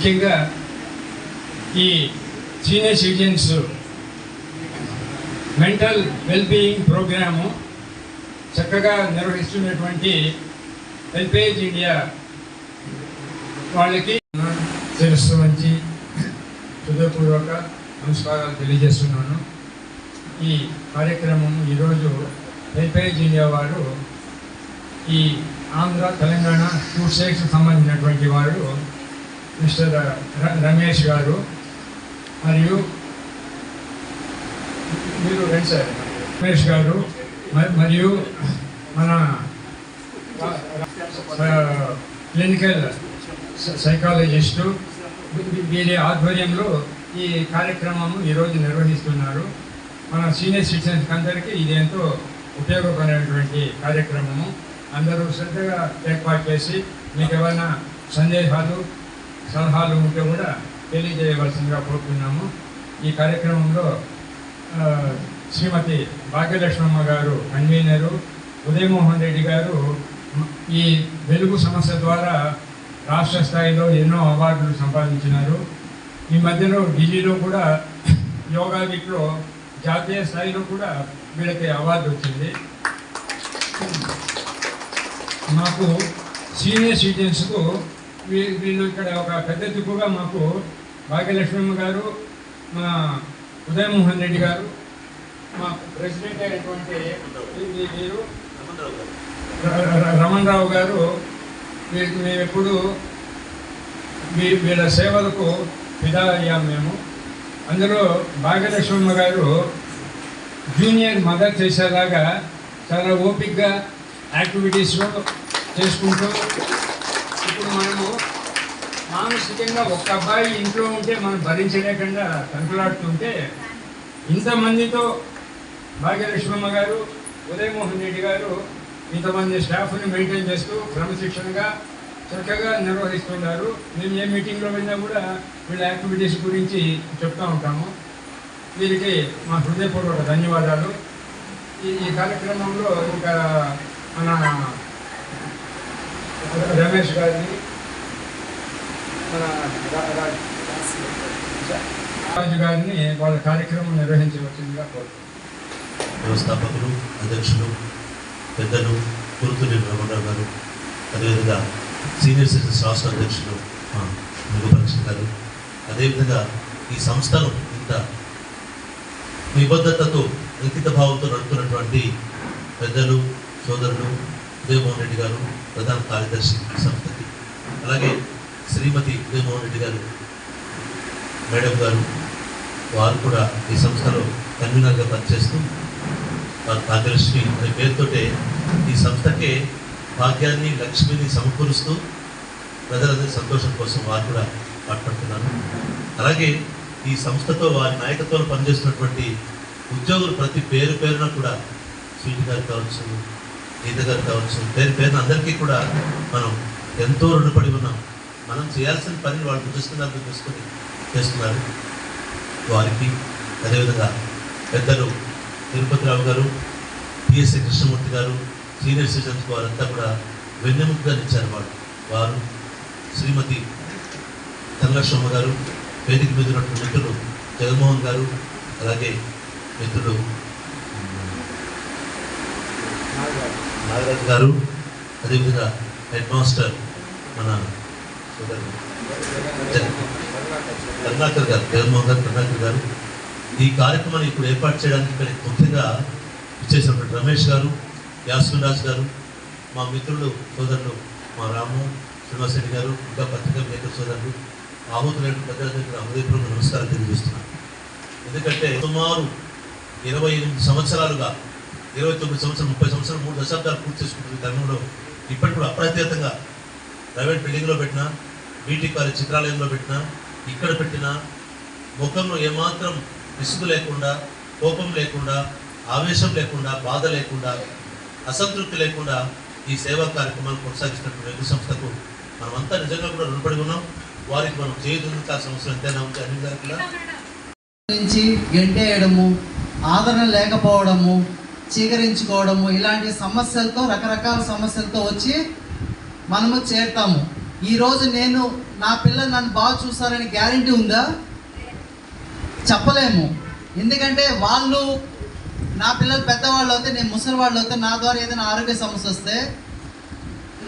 ముఖ్యంగా ఈ senior citizens mental wellbeing programme చక్కగా నిర్వహిస్తున్నటువంటి హెల్పేజ్ ఇండియా వాళ్ళకి శిరస్సు వంచి హృదయపూర్వక నమస్కారాలు తెలియజేస్తున్నాను. ఈ కార్యక్రమం ఈరోజు హెల్పేజ్ ఇండియా వారు ఈ ఆంధ్ర తెలంగాణ 2 స్టేట్స్కి సంబంధించినటువంటి వారు మిస్టర్ రమేష్ గారు మరియు మీరు సార్ రమేష్ గారు మరియు మన క్లినికల్ సైకాలజిస్టు వీరి ఆధ్వర్యంలో ఈ కార్యక్రమము ఈరోజు నిర్వహిస్తున్నారు. మన సీనియర్ సిటిజన్స్ అందరికీ ఇది ఎంతో ఉపయోగపడేటువంటి కార్యక్రమము. అందరూ శ్రద్ధగా ఏర్పాటు చేసి మీకు ఏమైనా సందేహాలు సలహాలు ఉంటే కూడా తెలియజేయవలసిందిగా కోరుతున్నాము. ఈ కార్యక్రమంలో శ్రీమతి భాగ్యలక్ష్మమ్మ గారు కన్వీనరు, ఉదయమోహన్ రెడ్డి గారు ఈ వెలుగు సంస్థ ద్వారా రాష్ట్ర స్థాయిలో ఎన్నో అవార్డులు సంపాదించినారు. ఈ మధ్యలో ఢిల్లీలో కూడా యోగా వీక్లో జాతీయ స్థాయిలో కూడా వీళ్ళకి అవార్డు వచ్చింది. మాకు సీనియర్ సిటిజన్స్కు వీళ్ళు ఇక్కడ ఒక పెద్ద దిక్కుగా మాకు భాగ్యలక్ష్మమ్మ గారు, మా ఉదయమోహన్ రెడ్డి గారు, మా ప్రెసిడెంట్ అయినటువంటి వీరు రమణరావు గారు, మేము ఎప్పుడు వీళ్ళ సేవలకు ఫిదా అయ్యాము మేము. అందులో భాగ్యలక్ష్మమ్మ గారు జూనియర్ మదర్ చేసేలాగా చాలా ఓపిక్గా యాక్టివిటీస్లో చేసుకుంటూ ఇప్పుడు మనము మానసికంగా ఒక్క అబ్బాయి ఇంట్లో ఉంటే మనం భరించలేకుండా కంటులాడుతుంటే ఇంతమందితో భాగ్యలక్ష్మమ్మ గారు, ఉదయమోహన్ రెడ్డి గారు ఇంతమంది స్టాఫ్ని మెయింటైన్ చేస్తూ క్రమశిక్షణగా చక్కగా నిర్వహిస్తున్నారు. మేము ఏ మీటింగ్లో వెళ్ళినా కూడా వీళ్ళ యాక్టివిటీస్ గురించి చెప్తూ ఉంటాము. వీరికి మా హృదయపూర్వక ధన్యవాదాలు. ఈ కార్యక్రమంలో ఇంకా మన రమేష్ గారిని, మన రాజు గారిని వాళ్ళ కార్యక్రమం నిర్వహించవలసిందిగా కోరుతున్నాను. వ్యవస్థాపకులు, అధ్యక్షులు, పెద్దలు కురుతుని రమణరావు గారు, అదేవిధంగా సీనియర్ సిటిజన్స్ రాష్ట్ర అధ్యక్షులు ముగుపరక్ష గారు, అదేవిధంగా ఈ సంస్థను ఇంత నిబద్ధతతో అంకిత భావంతో నడుపుతున్నటువంటి పెద్దలు, సోదరులు ఉదయమోహన్ రెడ్డి గారు, ప్రధాన కార్యదర్శి ఈ సంస్థకి, అలాగే శ్రీమతి ఉదయమోహన్ రెడ్డి గారు మేడం గారు, వారు కూడా ఈ సంస్థలో కన్వీనర్గా పనిచేస్తూ వారు భాగ్యలక్ష్మి అనే పేరుతోటే ఈ సంస్థకే భాగ్యాన్ని, లక్ష్మిని సమకూరుస్తూ ప్రజలందరి సంతోషం కోసం వారు కూడా పాటుపడుతున్నారు. అలాగే ఈ సంస్థతో వారి నాయకత్వంలో పనిచేస్తున్నటువంటి ఉద్యోగులు ప్రతి పేరున కూడా స్వీటి గారు కావచ్చు, గీత గారు కావచ్చు, పేరున అందరికీ కూడా మనం ఎంతో రుణపడి ఉన్నాం. మనం చేయాల్సిన పనిని వాళ్ళు చూసుకుని చేస్తున్నారు. వారికి అదేవిధంగా పెద్దలు తిరుపతిరావు గారు, పిఎస్సి కృష్ణమూర్తి గారు, సీనియర్ సిటిజన్స్ వారంతా కూడా వెన్నెముకగా నిలిచారు. వారు శ్రీమతి ధనలక్ష్మమ్మ గారు, వేదిక మీద ఉన్నటువంటి మిత్రులు జగన్మోహన్ గారు, అలాగే మిత్రుడు నాగరాజు గారు, అదేవిధంగా హెడ్ మాస్టర్ మన కరుణాకర్ గారు, జగన్మోహన్ గారు, కరుణాకర్ గారు, ఈ కార్యక్రమాన్ని ఇప్పుడు ఏర్పాటు చేయడానికి ఇక్కడ ముఖ్యంగా ఇచ్చేసినటువంటి రమేష్ గారు, యాస్మిరాజ్ గారు, మా మిత్రులు సోదరులు మా రాము శ్రీనివాస్ రెడ్డి గారు, ఇంకా పత్రికా విలేకరు సోదరులు, ఆహుతులైన ప్రజలందరికీ హృదయపూర్వక నమస్కారం తెలియజేస్తున్నాను. ఎందుకంటే సుమారు 28 సంవత్సరాలుగా 29 సంవత్సరాలు 30 సంవత్సరాలు 3 దశాబ్దాలు పూర్తి చేసుకుంటున్న తరుణంలో ఇప్పటికి కూడా అప్రతిహతంగా ప్రైవేట్ బిల్డింగ్లో పెట్టినా, బీటీ కాలేజ్ చిత్రాలయంలో పెట్టినా, ఇక్కడ పెట్టినా ముఖంలో ఏమాత్రం విసుగు లేకుండా, కోపం లేకుండా, ఆవేశం లేకుండా, బాధ లేకుండా, అసంతృప్తి లేకుండా ఈ సేవా కార్యక్రమాలు కొనసాగిస్తున్నటువంటి వెలుగు సంస్థకు మనమంతా నిజంగా కూడా రుణపడి ఉన్నాం. వారికి మనం చేయుతుందాల్సిన అవసరం ఎంతైనా ఉంది. అన్ని గారికి నుంచి గెంటేయడము, ఆదరణ లేకపోవడము, చీకరించుకోవడము, ఇలాంటి సమస్యలతో రకరకాల సమస్యలతో వచ్చి మనము చేరుతాము. ఈరోజు నేను నా పిల్లలు నన్ను బాగా చూస్తారని గ్యారంటీ ఉందా? చెప్పలేము. ఎందుకంటే వాళ్ళు, నా పిల్లలు పెద్దవాళ్ళు అవుతే, నేను ముసలి వాళ్ళు అవుతే, నా ద్వారా ఏదైనా ఆరోగ్య సమస్య వస్తే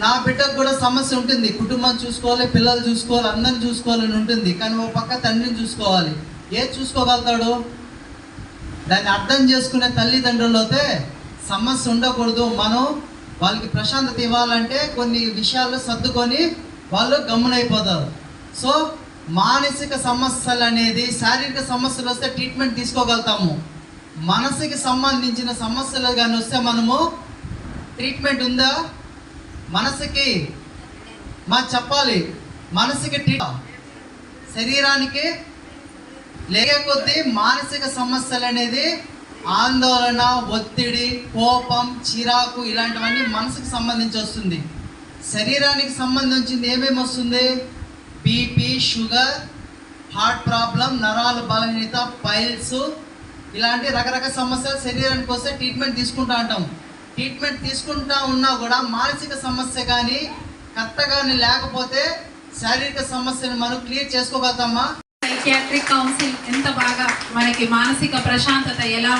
నా బిడ్డకు కూడా సమస్య ఉంటుంది. కుటుంబం చూసుకోవాలి, పిల్లలు చూసుకోవాలి, అందరిని చూసుకోవాలని ఉంటుంది. కానీ ఒక పక్క తండ్రిని చూసుకోవాలి. ఏది చూసుకోగలుగుతాడు? దాన్ని అర్థం చేసుకునే తల్లిదండ్రులు అయితే సమస్య ఉండకూడదు, మనం వాళ్ళకి ప్రశాంతత ఇవ్వాలంటే కొన్ని విషయాలు సర్దుకొని వాళ్ళు గమ్మునైపోతారు. సో మానసిక సమస్యలు అనేది, శారీరక సమస్యలు వస్తే ట్రీట్మెంట్ తీసుకోగలుగుతాము. మనసుకి సంబంధించిన సమస్యలు కానీ వస్తే మనము ట్రీట్మెంట్ ఉందా? మనసుకి చెప్పాలి, మనసుకి శరీరానికి లేక కొద్దీ మానసిక సమస్యలు అనేది ఆందోళన, ఒత్తిడి, కోపం, చిరాకు ఇలాంటివన్నీ మనసుకు సంబంధించి వస్తుంది. శరీరానికి సంబంధించింది ఏమేమి వస్తుంది? బీపీ, షుగర్, హార్ట్ ప్రాబ్లం, నరాల బలహీనత, పైల్స్, ఇలాంటి రకరకాల సమస్యలు శరీరానికి వస్తే ట్రీట్మెంట్ తీసుకుంటూ ఉంటాం. ట్రీట్మెంట్ తీసుకుంటా ఉన్నా కూడా మానసిక సమస్య కానీ కరెక్ట్ కానీ లేకపోతే శారీరక సమస్యను మనం క్లియర్ చేసుకోగలుగుతామా? సైకియాట్రిక్ కౌన్సిల్ ఎంత బాగా మనకి మానసిక ప్రశాంతత ఎలా